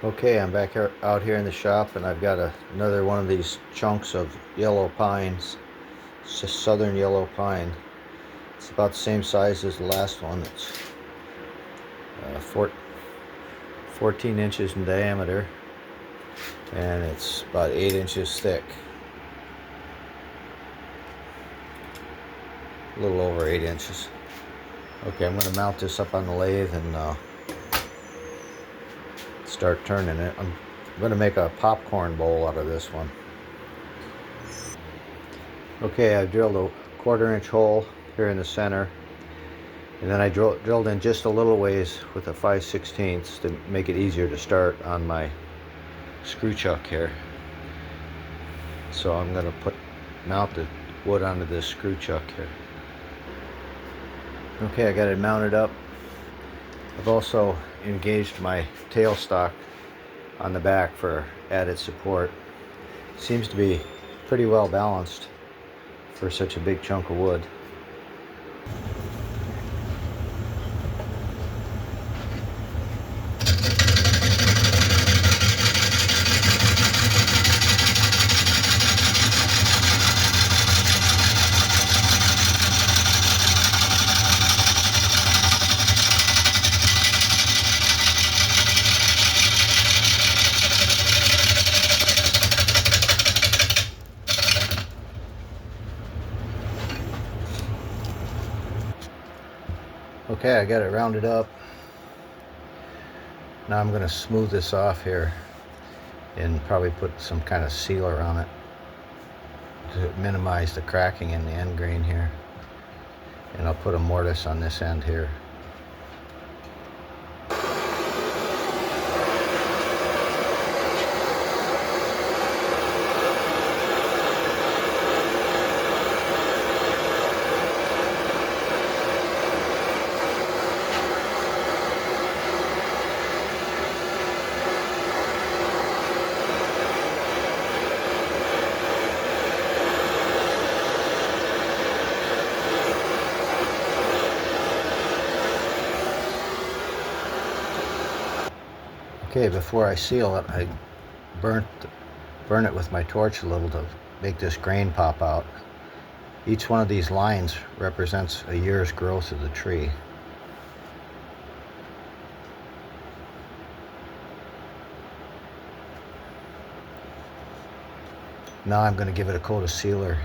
Okay, I'm back here, out here in the shop, and I've got another one of these chunks of yellow pines. It's just southern yellow pine. It's about the same size as the last one. It's 14 inches in diameter, and it's about 8 inches thick. A little over 8 inches. Okay, I'm going to mount this up on the lathe and start turning it. I'm going to make a popcorn bowl out of this one. Okay, I drilled a 1/4-inch hole here in the center, and then I drilled in just a little ways with a 5/16 to make it easier to start on my screw chuck here. So I'm going to mount the wood onto this screw chuck here. Okay, I got it mounted up. I've also engaged my tailstock on the back for added support. Seems to be pretty well balanced for such a big chunk of wood. Okay, I got it rounded up. Now I'm going to smooth this off here and probably put some kind of sealer on it to minimize the cracking in the end grain here. And I'll put a mortise on this end here. Okay, before I seal it, I burn it with my torch a little to make this grain pop out. Each one of these lines represents a year's growth of the tree. Now I'm going to give it a coat of sealer.